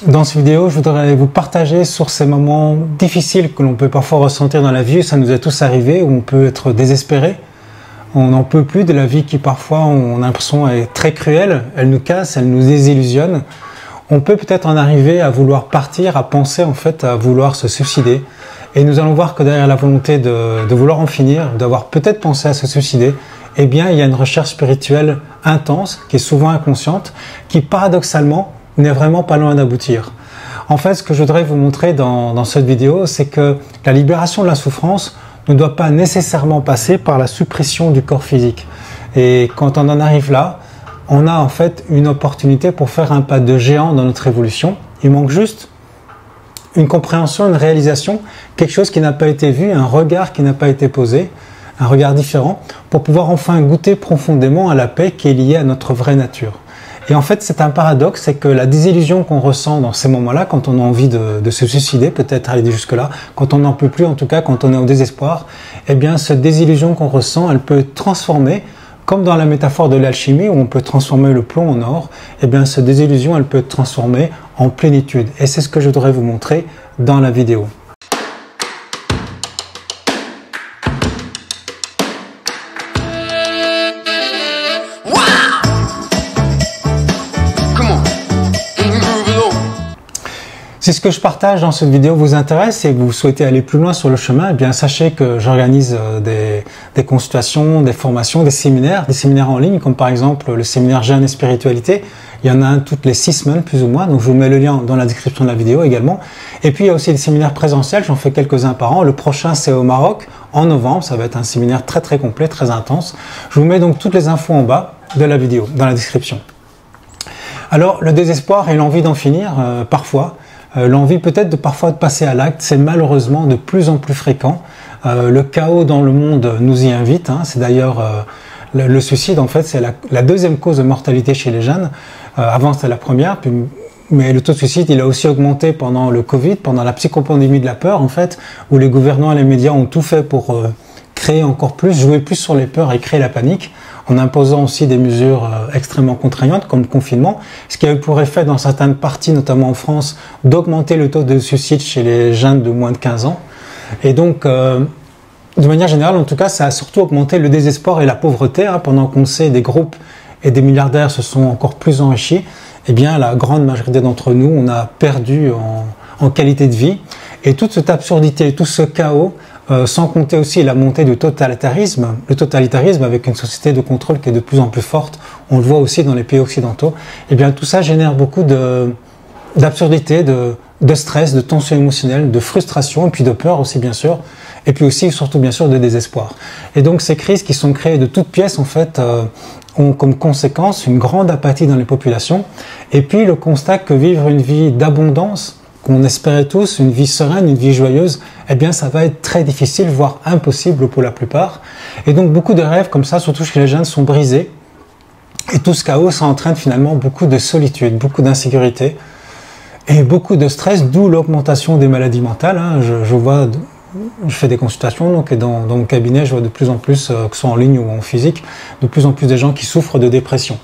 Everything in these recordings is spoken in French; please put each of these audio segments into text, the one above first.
Dans cette vidéo, je voudrais vous partager sur ces moments difficiles que l'on peut parfois ressentir dans la vie. Ça nous est tous arrivé, où on peut être désespéré. On n'en peut plus de la vie qui parfois, on a l'impression, est très cruelle. Elle nous casse, elle nous désillusionne. On peut peut-être en arriver à vouloir partir, à penser en fait à vouloir se suicider. Et nous allons voir que derrière la volonté de vouloir en finir, d'avoir peut-être pensé à se suicider, eh bien il y a une recherche spirituelle intense, qui est souvent inconsciente, qui paradoxalement n'est vraiment pas loin d'aboutir. En fait, ce que je voudrais vous montrer dans cette vidéo, c'est que la libération de la souffrance ne doit pas nécessairement passer par la suppression du corps physique. Et quand on en arrive là, on a en fait une opportunité pour faire un pas de géant dans notre évolution. Il manque juste une compréhension, une réalisation, quelque chose qui n'a pas été vu, un regard qui n'a pas été posé, un regard différent, pour pouvoir enfin goûter profondément à la paix qui est liée à notre vraie nature. Et en fait, c'est un paradoxe, c'est que la désillusion qu'on ressent dans ces moments-là, quand on a envie de se suicider, peut-être aller jusque-là, quand on n'en peut plus, en tout cas quand on est au désespoir, eh bien cette désillusion qu'on ressent, elle peut être transformée, comme dans la métaphore de l'alchimie, où on peut transformer le plomb en or, eh bien cette désillusion, elle peut être transformée en plénitude. Et c'est ce que je voudrais vous montrer dans la vidéo. Si ce que je partage dans cette vidéo vous intéresse et que vous souhaitez aller plus loin sur le chemin, eh bien sachez que j'organise des consultations, des formations, des séminaires en ligne, comme par exemple le séminaire Jeûne et Spiritualité. Il y en a un toutes les 6 semaines plus ou moins, donc je vous mets le lien dans la description de la vidéo également. Et puis il y a aussi des séminaires présentiels, j'en fais quelques-uns par an. Le prochain c'est au Maroc, en novembre, ça va être un séminaire très complet, très intense. Je vous mets donc toutes les infos en bas de la vidéo, dans la description. Alors le désespoir et l'envie d'en finir, parfois, l'envie peut-être parfois de passer à l'acte, c'est malheureusement de plus en plus fréquent. Le chaos dans le monde nous y invite. C'est d'ailleurs le suicide, en fait, c'est la deuxième cause de mortalité chez les jeunes. Avant, c'était la première, mais le taux de suicide, il a aussi augmenté pendant le Covid, pendant la psychopandémie de la peur, en fait, où les gouvernements et les médias ont tout fait pour créer encore plus, jouer plus sur les peurs et créer la panique, en imposant aussi des mesures extrêmement contraignantes comme le confinement, ce qui a eu pour effet dans certaines parties, notamment en France, d'augmenter le taux de suicide chez les jeunes de moins de 15 ans. Et donc, de manière générale, en tout cas, ça a surtout augmenté le désespoir et la pauvreté. Pendant qu'on sait des groupes et des milliardaires se sont encore plus enrichis, eh bien, la grande majorité d'entre nous, on a perdu en qualité de vie. Et toute cette absurdité, tout ce chaos, sans compter aussi la montée du totalitarisme, le totalitarisme avec une société de contrôle qui est de plus en plus forte, on le voit aussi dans les pays occidentaux, et bien tout ça génère beaucoup d'absurdité, de stress, de tension émotionnelle, de frustration, et puis de peur aussi bien sûr, et puis aussi surtout bien sûr de désespoir. Et donc ces crises qui sont créées de toutes pièces en fait ont comme conséquence une grande apathie dans les populations, et puis le constat que vivre une vie d'abondance, qu'on espérait tous, une vie sereine, une vie joyeuse, eh bien ça va être très difficile, voire impossible pour la plupart. Et donc beaucoup de rêves comme ça, surtout chez les jeunes, sont brisés. Et tout ce chaos, ça entraîne finalement beaucoup de solitude, beaucoup d'insécurité et beaucoup de stress, d'où l'augmentation des maladies mentales. Je fais des consultations donc, et dans mon cabinet, je vois de plus en plus, que ce soit en ligne ou en physique, de plus en plus de gens qui souffrent de dépression.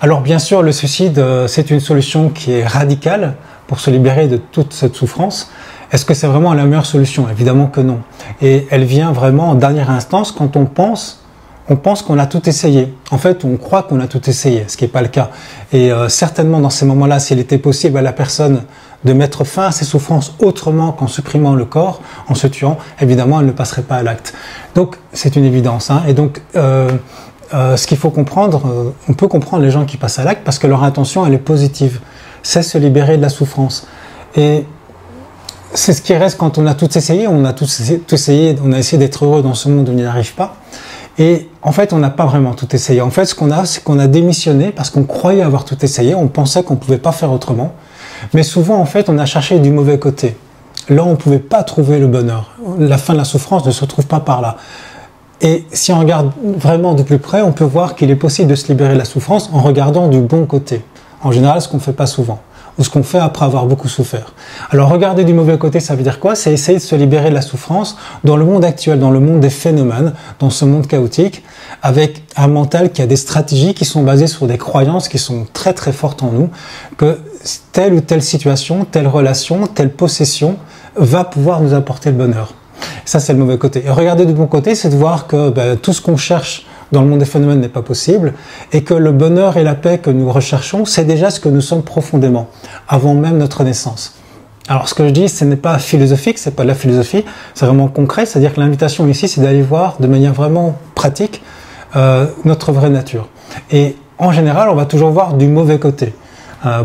Alors bien sûr, le suicide, c'est une solution qui est radicale pour se libérer de toute cette souffrance. Est-ce que c'est vraiment la meilleure solution? Évidemment que non. Et elle vient vraiment en dernière instance quand on pense qu'on a tout essayé. En fait, on croit qu'on a tout essayé, ce qui n'est pas le cas. Et certainement dans ces moments-là, s'il était possible à la personne de mettre fin à ses souffrances autrement qu'en supprimant le corps, en se tuant, évidemment, elle ne passerait pas à l'acte. Donc, c'est une évidence. Et donc, ce qu'il faut comprendre, on peut comprendre les gens qui passent à l'acte parce que leur intention, elle est positive. C'est se libérer de la souffrance. Et c'est ce qui reste quand on a tout essayé. On a tout essayé, on a essayé d'être heureux dans ce monde où on n'y arrive pas. Et en fait, on n'a pas vraiment tout essayé. En fait, ce qu'on a, c'est qu'on a démissionné parce qu'on croyait avoir tout essayé. On pensait qu'on ne pouvait pas faire autrement. Mais souvent, en fait, on a cherché du mauvais côté. Là, on ne pouvait pas trouver le bonheur. La fin de la souffrance ne se trouve pas par là. Et si on regarde vraiment de plus près, on peut voir qu'il est possible de se libérer de la souffrance en regardant du bon côté. En général, ce qu'on ne fait pas souvent. ou ce qu'on fait après avoir beaucoup souffert. Alors regarder du mauvais côté, ça veut dire quoi? C'est essayer de se libérer de la souffrance dans le monde actuel, dans le monde des phénomènes, dans ce monde chaotique, avec un mental qui a des stratégies qui sont basées sur des croyances qui sont très très fortes en nous, que telle ou telle situation, telle relation, telle possession va pouvoir nous apporter le bonheur. Ça, c'est le mauvais côté. Et regarder du bon côté, c'est de voir que tout ce qu'on cherche dans le monde des phénomènes n'est pas possible et que le bonheur et la paix que nous recherchons, c'est déjà ce que nous sommes profondément, avant même notre naissance. Alors, ce que je dis, ce n'est pas philosophique, c'est pas de la philosophie, c'est vraiment concret, c'est-à-dire que l'invitation ici, c'est d'aller voir de manière vraiment pratique notre vraie nature. Et en général, on va toujours voir du mauvais côté.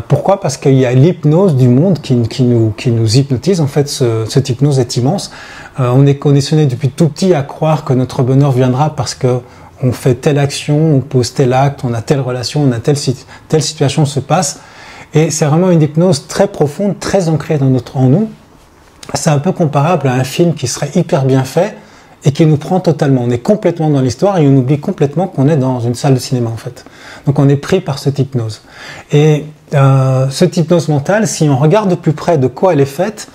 Pourquoi? Parce qu'il y a l'hypnose du monde qui nous hypnotise. En fait, cette hypnose est immense. On est conditionné depuis tout petit à croire que notre bonheur viendra parce que on fait telle action, on pose tel acte, on a telle relation, on a telle situation se passe. Et c'est vraiment une hypnose très profonde, très ancrée en nous. C'est un peu comparable à un film qui serait hyper bien fait et qui nous prend totalement. On est complètement dans l'histoire et on oublie complètement qu'on est dans une salle de cinéma en fait. Donc on est pris par cette hypnose. Et cette hypnose mentale, si on regarde de plus près de quoi elle est faite,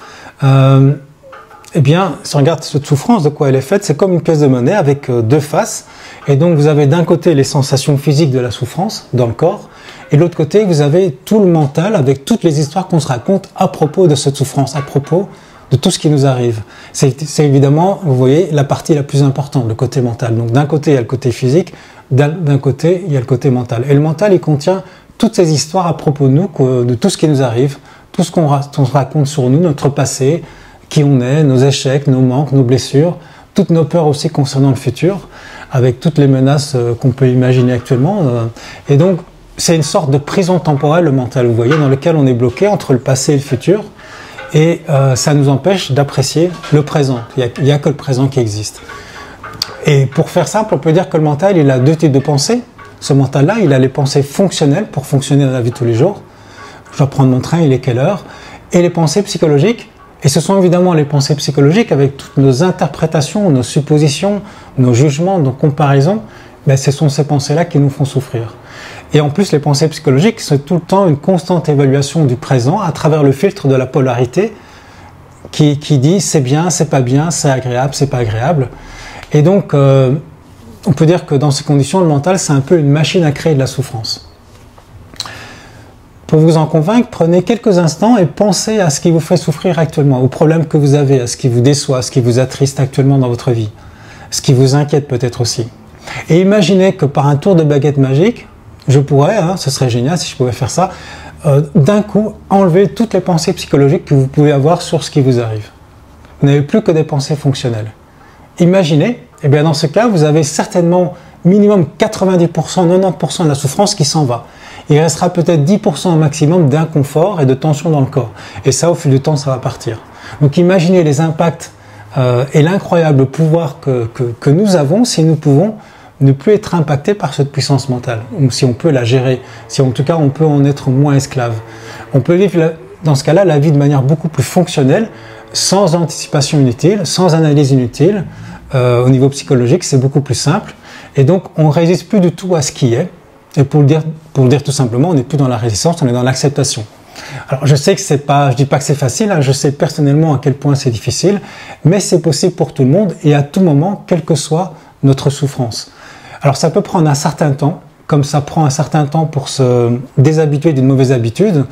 eh bien, si on regarde cette souffrance, de quoi elle est faite, c'est comme une pièce de monnaie avec deux faces. Et donc vous avez d'un côté les sensations physiques de la souffrance dans le corps, et de l'autre côté vous avez tout le mental avec toutes les histoires qu'on se raconte à propos de cette souffrance, à propos de tout ce qui nous arrive. C'est évidemment, vous voyez, la partie la plus importante, le côté mental. Donc d'un côté il y a le côté physique, d'un côté il y a le côté mental. Et le mental il contient toutes ces histoires à propos de nous, de tout ce qui nous arrive, tout ce qu'on raconte sur nous, notre passé, qui on est, nos échecs, nos manques, nos blessures, toutes nos peurs aussi concernant le futur, avec toutes les menaces qu'on peut imaginer actuellement. Et donc, c'est une sorte de prison temporelle, le mental, vous voyez, dans lequel on est bloqué entre le passé et le futur, et ça nous empêche d'apprécier le présent. Il n'y a que le présent qui existe. Et pour faire simple, on peut dire que le mental, il a deux types de pensées. Ce mental-là, il a les pensées fonctionnelles pour fonctionner dans la vie de tous les jours. Je dois prendre mon train, il est quelle heure? Et les pensées psychologiques. Et ce sont évidemment les pensées psychologiques avec toutes nos interprétations, nos suppositions, nos jugements, nos comparaisons. Ben, ce sont ces pensées-là qui nous font souffrir. Et en plus, les pensées psychologiques, c'est tout le temps une constante évaluation du présent à travers le filtre de la polarité qui dit c'est bien, c'est pas bien, c'est agréable, c'est pas agréable. Et donc, on peut dire que dans ces conditions, le mental, c'est un peu une machine à créer de la souffrance. Pour vous en convaincre, prenez quelques instants et pensez à ce qui vous fait souffrir actuellement, aux problèmes que vous avez, à ce qui vous déçoit, à ce qui vous attriste actuellement dans votre vie, ce qui vous inquiète peut-être aussi. Et imaginez que par un tour de baguette magique, je pourrais, ce serait génial si je pouvais faire ça, d'un coup enlever toutes les pensées psychologiques que vous pouvez avoir sur ce qui vous arrive. Vous n'avez plus que des pensées fonctionnelles. Imaginez, et bien dans ce cas, vous avez certainement minimum 90%, 90% de la souffrance qui s'en va. Il restera peut-être 10% au maximum d'inconfort et de tension dans le corps. Et ça, au fil du temps, ça va partir. Donc imaginez les impacts et l'incroyable pouvoir que nous avons si nous pouvons ne plus être impactés par cette puissance mentale, ou si on peut la gérer, si en tout cas on peut en être moins esclave. On peut vivre dans ce cas-là la vie de manière beaucoup plus fonctionnelle, sans anticipation inutile, sans analyse inutile. Au niveau psychologique, c'est beaucoup plus simple. Et donc, on ne résiste plus du tout à ce qui est. Et pour le dire tout simplement, on n'est plus dans la résistance, on est dans l'acceptation. Alors, je sais que c'est pas, je dis pas que c'est facile, hein, je sais personnellement à quel point c'est difficile, mais c'est possible pour tout le monde et à tout moment, quelle que soit notre souffrance. Alors, ça peut prendre un certain temps, comme ça prend un certain temps pour se déshabituer d'une mauvaise habitude,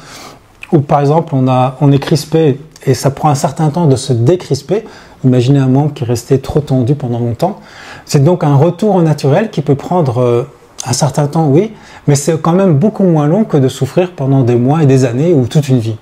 ou par exemple, on est crispé et ça prend un certain temps de se décrisper. Imaginez un membre qui est resté trop tendu pendant longtemps. C'est donc un retour au naturel qui peut prendre un certain temps, oui, mais c'est quand même beaucoup moins long que de souffrir pendant des mois et des années ou toute une vie.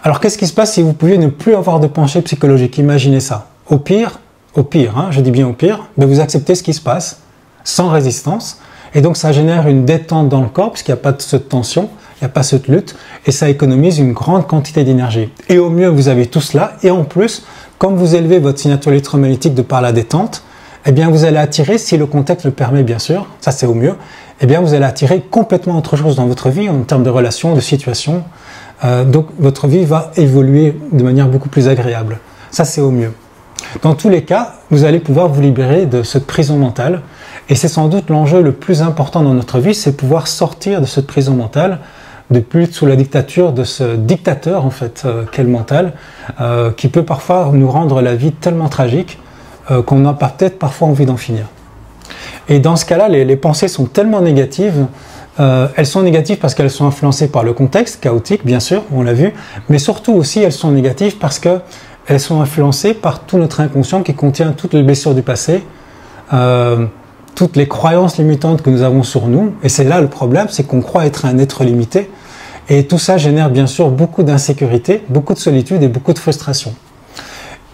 Alors qu'est-ce qui se passe si vous pouviez ne plus avoir de pensée psychologique? Imaginez ça. Au pire, hein, je dis bien au pire, mais vous acceptez ce qui se passe sans résistance et donc ça génère une détente dans le corps puisqu'il n'y a pas de cette tension, il n'y a pas cette lutte et ça économise une grande quantité d'énergie. Et au mieux, vous avez tout cela et en plus, comme vous élevez votre signature électromagnétique de par la détente, eh bien vous allez attirer, si le contexte le permet bien sûr, ça c'est au mieux, eh bien vous allez attirer complètement autre chose dans votre vie en termes de relations, de situations. Donc votre vie va évoluer de manière beaucoup plus agréable. Ça c'est au mieux. Dans tous les cas, vous allez pouvoir vous libérer de cette prison mentale et c'est sans doute l'enjeu le plus important dans notre vie, c'est pouvoir sortir de cette prison mentale de plus être sous la dictature de ce dictateur en fait qu'est le mental, qui peut parfois nous rendre la vie tellement tragique qu'on n'a pas peut-être parfois envie d'en finir. Et dans ce cas-là, les pensées sont tellement négatives. Elles sont négatives parce qu'elles sont influencées par le contexte chaotique, bien sûr, on l'a vu, mais surtout aussi elles sont négatives parce qu'elles sont influencées par tout notre inconscient qui contient toutes les blessures du passé, toutes les croyances limitantes que nous avons sur nous. Et c'est là le problème, c'est qu'on croit être un être limité. Et tout ça génère bien sûr beaucoup d'insécurité, beaucoup de solitude et beaucoup de frustration.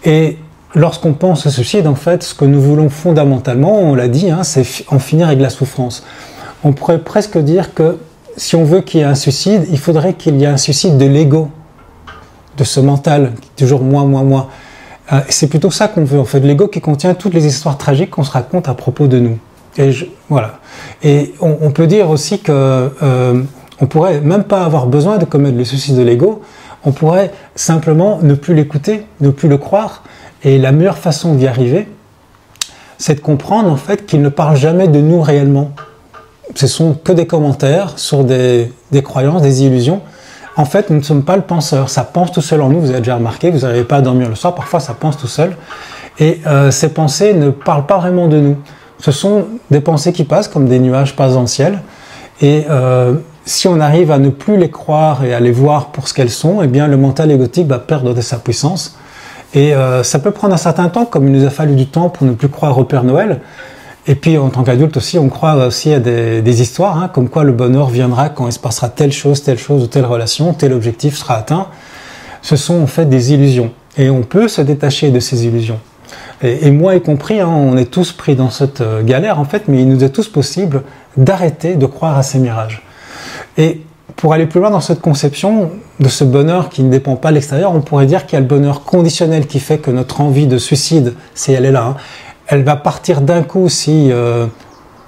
Et lorsqu'on pense au suicide, en fait, ce que nous voulons fondamentalement, on l'a dit, hein, c'est en finir avec la souffrance. On pourrait presque dire que si on veut qu'il y ait un suicide, il faudrait qu'il y ait un suicide de l'ego, de ce mental, toujours moi. C'est plutôt ça qu'on veut, en fait, l'ego qui contient toutes les histoires tragiques qu'on se raconte à propos de nous. Et voilà. Et on peut dire aussi que on pourrait même pas avoir besoin de commettre le suicide de l'ego, on pourrait simplement ne plus l'écouter, ne plus le croire. Et la meilleure façon d'y arriver, c'est de comprendre en fait qu'il ne parle jamais de nous réellement. Ce sont que des commentaires sur des croyances, des illusions. En fait, nous ne sommes pas le penseur. Ça pense tout seul en nous. Vous avez déjà remarqué, vous n'arrivez pas à dormir le soir. Parfois, ça pense tout seul. Et ces pensées ne parlent pas vraiment de nous. Ce sont des pensées qui passent comme des nuages passent dans le ciel. Et si on arrive à ne plus les croire et à les voir pour ce qu'elles sont, eh bien, le mental égotique va perdre de sa puissance. Et ça peut prendre un certain temps, comme il nous a fallu du temps pour ne plus croire au Père Noël. Et puis, en tant qu'adulte aussi, on croit aussi à des histoires, hein, comme quoi le bonheur viendra quand il se passera telle chose ou telle relation, tel objectif sera atteint. Ce sont en fait des illusions. Et on peut se détacher de ces illusions. Et moi y compris, hein, on est tous pris dans cette galère en fait, mais il nous est tous possible d'arrêter de croire à ces mirages. Et pour aller plus loin dans cette conception de ce bonheur qui ne dépend pas de l'extérieur, on pourrait dire qu'il y a le bonheur conditionnel qui fait que notre envie de suicide, si elle est là, hein, elle va partir d'un coup si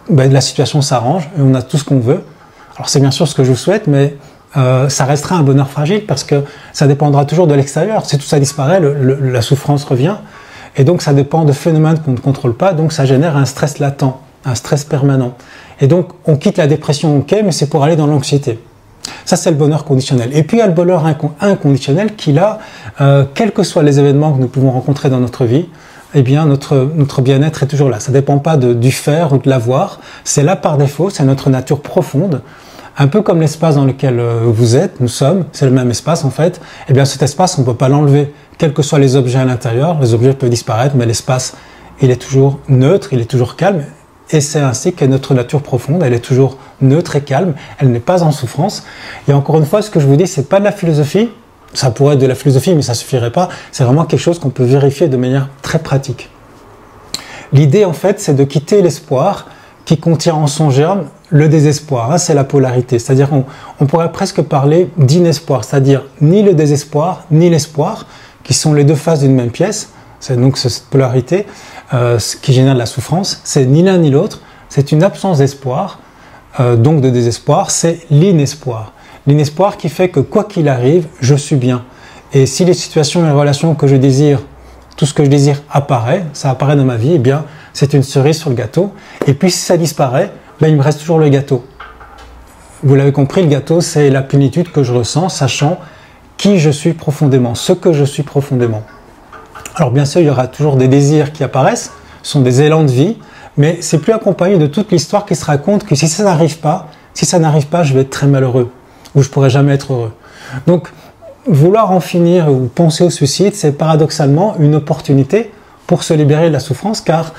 la situation s'arrange et on a tout ce qu'on veut. Alors c'est bien sûr ce que je vous souhaite, mais ça restera un bonheur fragile parce que ça dépendra toujours de l'extérieur. Si tout ça disparaît, la souffrance revient. Et donc ça dépend de phénomènes qu'on ne contrôle pas, donc ça génère un stress latent, un stress permanent. Et donc on quitte la dépression, ok, mais c'est pour aller dans l'anxiété. Ça c'est le bonheur conditionnel. Et puis il y a le bonheur inconditionnel qui là, quels que soient les événements que nous pouvons rencontrer dans notre vie, eh bien notre bien-être est toujours là. Ça ne dépend pas du faire ou de l'avoir, c'est là par défaut, c'est notre nature profonde. Un peu comme l'espace dans lequel vous êtes, nous sommes, c'est le même espace en fait, eh bien cet espace on ne peut pas l'enlever. Quels que soient les objets à l'intérieur, les objets peuvent disparaître, mais l'espace, il est toujours neutre, il est toujours calme. Et c'est ainsi que notre nature profonde, elle est toujours neutre et calme, elle n'est pas en souffrance. Et encore une fois, ce que je vous dis, c'est pas de la philosophie, ça pourrait être de la philosophie, mais ça suffirait pas, c'est vraiment quelque chose qu'on peut vérifier de manière très pratique. L'idée, en fait, c'est de quitter l'espoir qui contient en son germe le désespoir, hein, c'est la polarité. C'est-à-dire on pourrait presque parler d'inespoir, c'est-à-dire ni le désespoir, ni l'espoir, qui sont les deux faces d'une même pièce. C'est donc cette polarité qui génère de la souffrance. C'est ni l'un ni l'autre, c'est une absence d'espoir, donc de désespoir, c'est l'inespoir. L'inespoir qui fait que quoi qu'il arrive, je suis bien. Et si les situations et relations que je désire, tout ce que je désire apparaît, ça apparaît dans ma vie, eh bien c'est une cerise sur le gâteau. Et puis si ça disparaît, ben, il me reste toujours le gâteau. Vous l'avez compris, le gâteau, c'est la plénitude que je ressens, sachant qui je suis profondément, ce que je suis profondément. Alors bien sûr, il y aura toujours des désirs qui apparaissent, ce sont des élans de vie, mais c'est plus accompagné de toute l'histoire qui se raconte que si ça n'arrive pas, je vais être très malheureux, ou je pourrai jamais être heureux. Donc, vouloir en finir ou penser au suicide, c'est paradoxalement une opportunité pour se libérer de la souffrance, car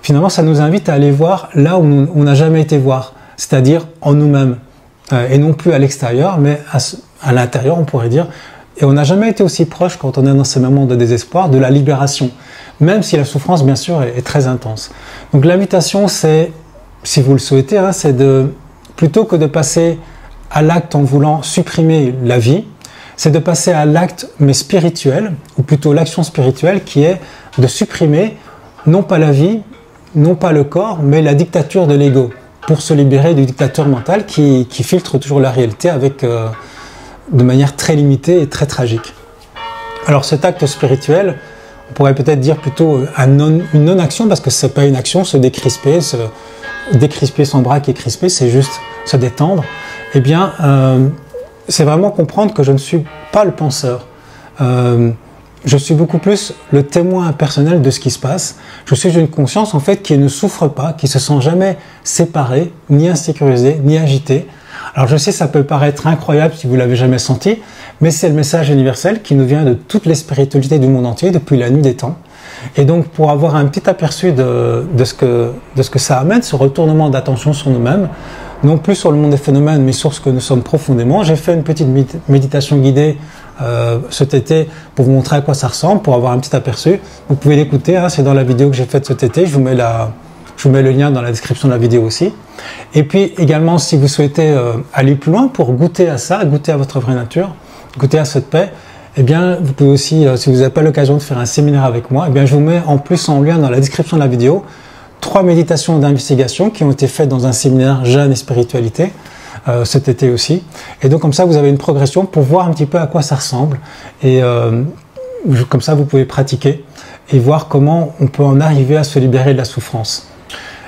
finalement, ça nous invite à aller voir là où on n'a jamais été voir, c'est-à-dire en nous-mêmes, et non plus à l'extérieur, mais à l'intérieur, on pourrait dire. Et on n'a jamais été aussi proche, quand on est dans ces moments de désespoir, de la libération, même si la souffrance, bien sûr, est très intense. Donc l'invitation, c'est, si vous le souhaitez, hein, c'est plutôt que de passer à l'acte en voulant supprimer la vie, c'est de passer à l'acte, mais spirituel, ou plutôt l'action spirituelle, qui est de supprimer, non pas la vie, non pas le corps, mais la dictature de l'ego, pour se libérer du dictateur mental qui filtre toujours la réalité avec... de manière très limitée et très tragique. Alors cet acte spirituel, on pourrait peut-être dire plutôt une non-action, parce que c'est pas une action, se décrisper son bras qui est crispé, c'est juste se détendre. Eh bien, c'est vraiment comprendre que je ne suis pas le penseur. Je suis beaucoup plus le témoin personnel de ce qui se passe. Je suis une conscience en fait qui ne souffre pas, qui se sent jamais séparée, ni insécurisée, ni agitée. Alors je sais, ça peut paraître incroyable si vous l'avez jamais senti, mais c'est le message universel qui nous vient de toutes les spiritualités du monde entier depuis la nuit des temps. Et donc pour avoir un petit aperçu de ce que ça amène, ce retournement d'attention sur nous-mêmes, non plus sur le monde des phénomènes, mais sur ce que nous sommes profondément, j'ai fait une petite méditation guidée cet été pour vous montrer à quoi ça ressemble, pour avoir un petit aperçu. Vous pouvez l'écouter, hein, c'est dans la vidéo que j'ai faite cet été, je vous mets le lien dans la description de la vidéo aussi. Et puis également, si vous souhaitez aller plus loin pour goûter à ça, goûter à votre vraie nature, goûter à cette paix, eh bien, vous pouvez aussi, si vous n'avez pas l'occasion de faire un séminaire avec moi, eh bien, je vous mets en plus en lien dans la description de la vidéo 3 méditations d'investigation qui ont été faites dans un séminaire Jeûne et Spiritualité cet été aussi. Et donc comme ça, vous avez une progression pour voir un petit peu à quoi ça ressemble. Et comme ça, vous pouvez pratiquer et voir comment on peut en arriver à se libérer de la souffrance.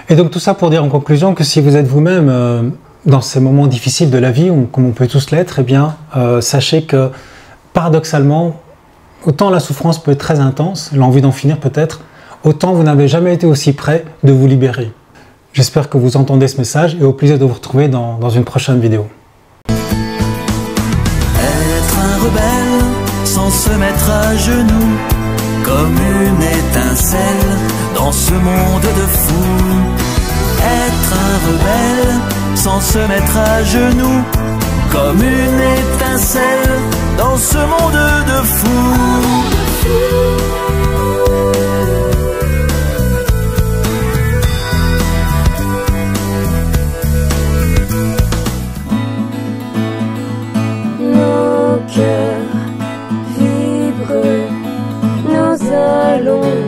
Et donc tout ça pour dire en conclusion que si vous êtes vous-même dans ces moments difficiles de la vie, comme on peut tous l'être, eh bien, sachez que paradoxalement, autant la souffrance peut être très intense, l'envie d'en finir peut-être, autant vous n'avez jamais été aussi près de vous libérer. J'espère que vous entendez ce message et au plaisir de vous retrouver dans une prochaine vidéo. Être un rebelle sans se mettre à genoux, comme une étincelle dans ce monde de fous. Être un rebelle sans se mettre à genoux, comme une étincelle dans ce monde de fous. Nos cœurs vibrent, nous allons